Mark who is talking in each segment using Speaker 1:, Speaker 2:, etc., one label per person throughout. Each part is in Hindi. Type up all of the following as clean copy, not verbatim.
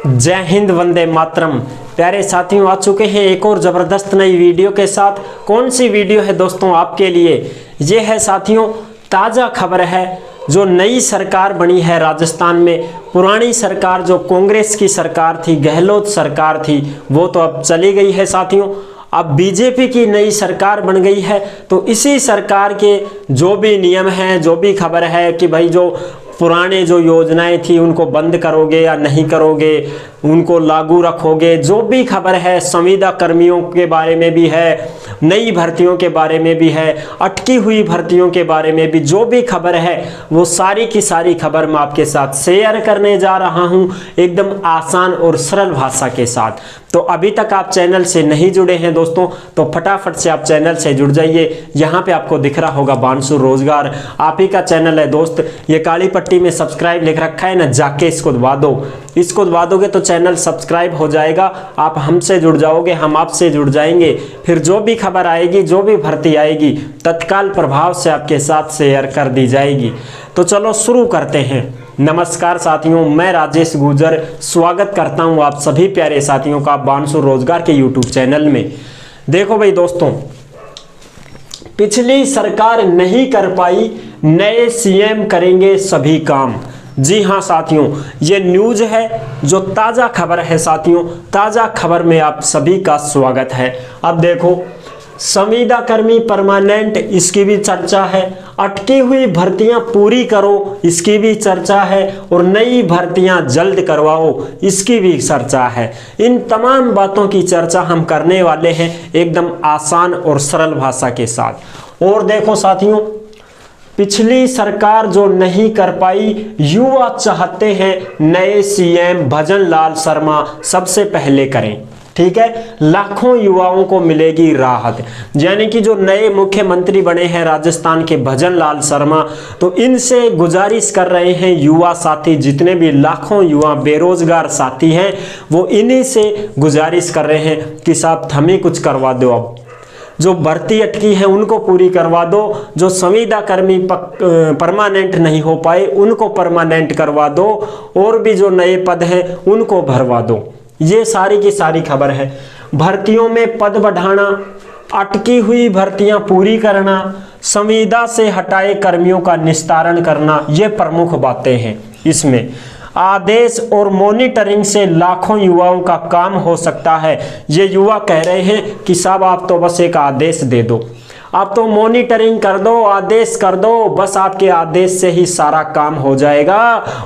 Speaker 1: जय हिंद, वंदे मातरम। प्यारे साथियों, आ चुके हैं एक और ज़बरदस्त नई वीडियो के साथ। कौन सी वीडियो है दोस्तों आपके लिए? ये है साथियों, ताज़ा खबर है। जो नई सरकार बनी है राजस्थान में, पुरानी सरकार जो कांग्रेस की सरकार थी, गहलोत सरकार थी, वो तो अब चली गई है साथियों। अब बीजेपी की नई सरकार बन गई है। तो इसी सरकार के जो भी नियम हैं, जो भी खबर है कि भाई जो पुराने जो योजनाएं थी उनको बंद करोगे या नहीं करोगे, उनको लागू रखोगे, जो भी खबर है, संविदा कर्मियों के बारे में भी है, नई भर्तियों के बारे में भी है, अटकी हुई भर्तियों के बारे में भी जो भी खबर है, वो सारी की सारी खबर मैं आपके साथ शेयर करने जा रहा हूं, एकदम आसान और सरल भाषा के साथ। तो अभी तक आप चैनल से नहीं जुड़े हैं दोस्तों, तो फटाफट से आप चैनल से जुड़ जाइए। यहाँ पे आपको दिख रहा होगा बानसूर रोजगार, आप ही का चैनल है दोस्त। ये काली पट्टी में सब्सक्राइब लिख रखा है ना, जाके इसको दबा दो। इसको दबा दोगे तो चैनल सब्सक्राइब हो जाएगा, आप हमसे जुड़ जाओगे, हम आपसे जुड़ जाएंगे। फिर जो भी खबर आएगी, जो भी भर्ती आएगी, तत्काल प्रभाव से आपके साथ शेयर कर दी जाएगी। तो चलो शुरू करते हैं। नमस्कार साथियों, मैं राजेश गुर्जर स्वागत करता हूं आप सभी प्यारे साथियों का बानसूर रोजगार के यूट्यूब चैनल में। देखो भाई दोस्तों, पिछली सरकार नहीं कर पाई, नए सीएम करेंगे सभी काम। जी हाँ साथियों, ये न्यूज है, जो ताज़ा खबर है साथियों। ताज़ा खबर में आप सभी का स्वागत है। अब देखो, संविदा कर्मी परमानेंट, इसकी भी चर्चा है। अटकी हुई भर्तियां पूरी करो, इसकी भी चर्चा है। और नई भर्तियां जल्द करवाओ, इसकी भी चर्चा है। इन तमाम बातों की चर्चा हम करने वाले हैं एकदम आसान और सरल भाषा के साथ। और देखो साथियों, पिछली सरकार जो नहीं कर पाई, युवा चाहते हैं नए सीएम भजन लाल शर्मा सबसे पहले करें। ठीक है, लाखों युवाओं को मिलेगी राहत। यानी कि जो नए मुख्यमंत्री बने हैं राजस्थान के भजन लाल शर्मा, तो इनसे गुजारिश कर रहे हैं युवा साथी, जितने भी लाखों युवा बेरोजगार साथी हैं, वो इन्हीं से गुजारिश कर रहे हैं कि साहब हमें कुछ करवा दो। अब जो भर्ती अटकी है उनको पूरी करवा दो, जो संविदा कर्मी परमानेंट नहीं हो पाए उनको परमानेंट करवा दो, और भी जो नए पद हैं उनको भरवा दो। ये सारी की सारी खबर है। भर्तियों में पद बढ़ाना, अटकी हुई भर्तियां पूरी करना, संविदा से हटाए कर्मियों का निस्तारण करना, ये प्रमुख बातें हैं इसमें। आदेश और मॉनिटरिंग से लाखों युवाओं का काम हो सकता है। ये युवा कह रहे हैं कि साहब आप तो बस एक आदेश दे दो, आप तो मॉनिटरिंग कर दो, आदेश कर दो, बस आपके आदेश से ही सारा काम हो जाएगा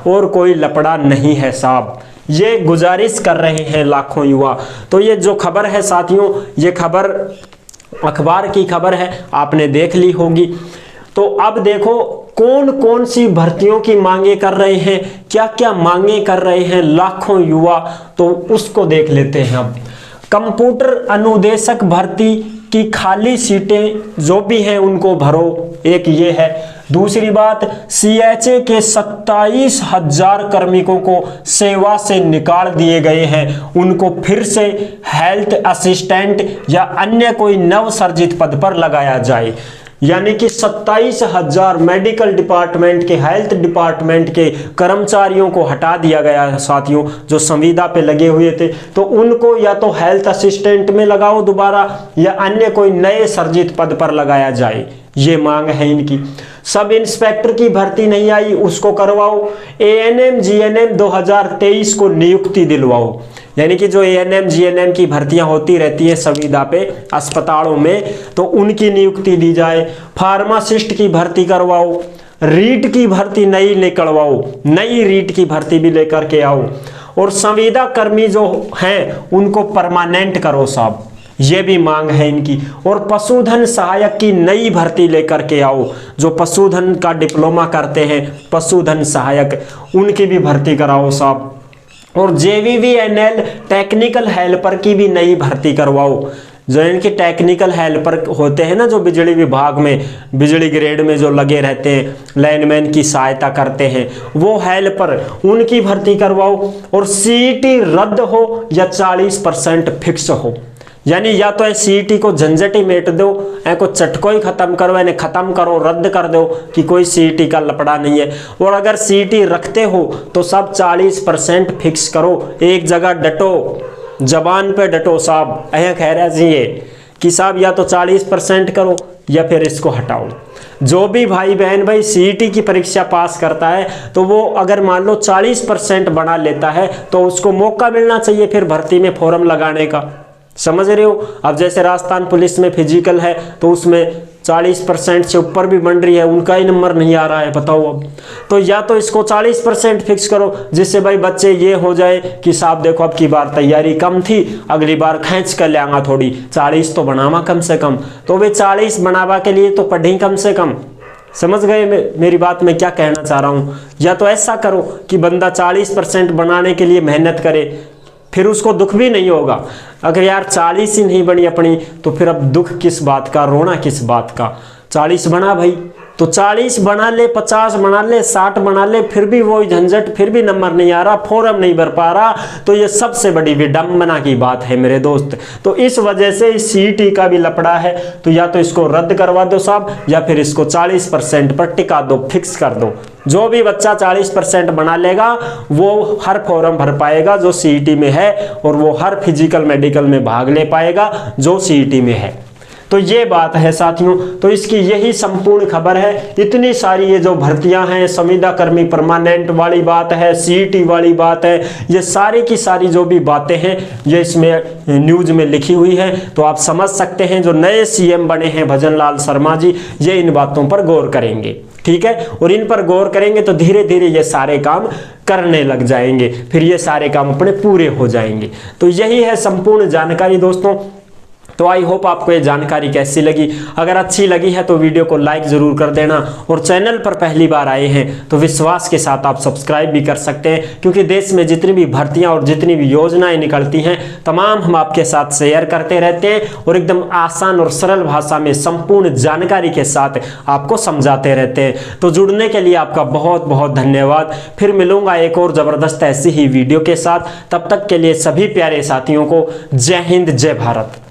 Speaker 1: और कोई लफड़ा नहीं है साहब। ये गुजारिश कर रहे हैं लाखों युवा। तो ये जो खबर है साथियों, ये खबर अखबार की खबर है, आपने देख ली होगी। तो अब देखो कौन कौन सी भर्तियों की मांगे कर रहे हैं, क्या क्या मांगे कर रहे हैं लाखों युवा, तो उसको देख लेते हैं। अब कंप्यूटर अनुदेशक भर्ती की खाली सीटें जो भी हैं उनको भरो, एक ये है। दूसरी बात, सीएचए के 27,000 कार्मिकों को सेवा से निकाल दिए गए हैं, उनको फिर से हेल्थ असिस्टेंट या अन्य कोई नवसर्जित पद पर लगाया जाए। यानी कि 27,000 मेडिकल डिपार्टमेंट के, हेल्थ डिपार्टमेंट के कर्मचारियों को हटा दिया गया है साथियों, जो संविदा पे लगे हुए थे। तो उनको या तो हेल्थ असिस्टेंट में लगाओ दोबारा, या अन्य कोई नए सर्जित पद पर लगाया जाए, ये मांग है इनकी। सब इंस्पेक्टर की भर्ती नहीं आई, उसको करवाओ। एएनएम जीएनएम 2023 को नियुक्ति दिलवाओ। यानी कि जो एएनएम जीएनएम की भर्तियां होती रहती है संविदा पे अस्पतालों में, तो उनकी नियुक्ति दी जाए। फार्मासिस्ट की भर्ती करवाओ। रीट की भर्ती नई लेकरवाओ, नई रीट की भर्ती भी लेकर के आओ। और संविदा कर्मी जो हैं उनको परमानेंट करो साहब, ये भी मांग है इनकी। और पशुधन सहायक की नई भर्ती लेकर के आओ। जो पशुधन का डिप्लोमा करते हैं पशुधन सहायक, उनकी भी भर्ती कराओ साहब। और जेवीवीएनएल टेक्निकल हेल्पर की भी नई भर्ती करवाओ। जो इनके टेक्निकल हेल्पर होते हैं ना, जो बिजली विभाग में, बिजली ग्रेड में जो लगे रहते हैं, लाइनमैन की सहायता करते हैं, वो हेल्पर, उनकी भर्ती करवाओ। और सीईटी रद्द हो या 40% फिक्स हो, यानी या तो सीईटी को झंझट ही मेट दो, को चटको ही खत्म करो, यानी खत्म करो, रद्द कर दो कि कोई सीईटी का लपड़ा नहीं है। और अगर सीईटी रखते हो तो सब 40% फिक्स करो, एक जगह डटो, जबान पे डटो साहब, अह कह रहा चाहिए कि साहब या तो 40% करो या फिर इसको हटाओ। जो भी भाई बहन भाई सीईटी की परीक्षा पास करता है तो वो अगर मान लो 40% बना लेता है तो उसको मौका मिलना चाहिए फिर भर्ती में फॉर्म लगाने का, समझ रहे हो। अब जैसे राजस्थान पुलिस में फिजिकल है तो उसमें 40% से ऊपर भी बन रही है, उनका ही नंबर नहीं आ रहा है, बताओ अब। तो या तो इसको 40% फिक्स करो जिससे भाई बच्चे ये हो जाए कि साहब देखो अब की बार तैयारी कम थी, अगली बार खींच कर ले आऊंगा, थोड़ी 40 तो बनावा कम से कम। तो वे 40 बनावा के लिए तो पढ़ी कम से कम, समझ गए मेरी बात मैं क्या कहना चाह रहा हूँ। या तो ऐसा करो कि बंदा 40% बनाने के लिए मेहनत करे, फिर उसको दुख भी नहीं होगा। अगर यार 40 ही नहीं बनी अपनी तो फिर अब दुख किस बात का, रोना किस बात का। 40 बना भाई तो 40 बना ले, 50 बना ले, 60 बना ले, फिर भी वही झंझट, फिर भी नंबर नहीं आ रहा, फॉर्म नहीं भर पा रहा, तो ये सबसे बड़ी विडंबना की बात है मेरे दोस्त। तो इस वजह से सीईटी का भी लपड़ा है, तो या तो इसको रद्द करवा दो साहब या फिर इसको 40% पर टिका दो, फिक्स कर दो। जो भी बच्चा 40% बना लेगा वो हर फॉर्म भर पाएगा जो सीईटी में है, और वो हर फिजिकल मेडिकल में भाग ले पाएगा जो सीईटी में है। तो ये बात है साथियों, तो इसकी यही संपूर्ण खबर है। इतनी सारी ये जो भर्तियां हैं, संविदा कर्मी परमानेंट वाली बात है, सीईटी वाली बात है, ये सारी की सारी जो भी बातें हैं ये इसमें न्यूज में लिखी हुई है। तो आप समझ सकते हैं जो नए सीएम बने हैं भजन लाल शर्मा जी, ये इन बातों पर गौर करेंगे, ठीक है। और इन पर गौर करेंगे तो धीरे धीरे ये सारे काम करने लग जाएंगे, फिर ये सारे काम अपने पूरे हो जाएंगे। तो यही है संपूर्ण जानकारी दोस्तों। तो आई होप आपको ये जानकारी कैसी लगी। अगर अच्छी लगी है तो वीडियो को लाइक जरूर कर देना, और चैनल पर पहली बार आए हैं तो विश्वास के साथ आप सब्सक्राइब भी कर सकते हैं, क्योंकि देश में जितनी भी भर्तियां और जितनी भी योजनाएं निकलती हैं तमाम हम आपके साथ शेयर करते रहते हैं, और एकदम आसान और सरल भाषा में संपूर्ण जानकारी के साथ आपको समझाते रहते हैं। तो जुड़ने के लिए आपका बहुत बहुत धन्यवाद। फिर मिलूंगा एक और जबरदस्त ऐसी ही वीडियो के साथ, तब तक के लिए सभी प्यारे साथियों को जय हिंद, जय भारत।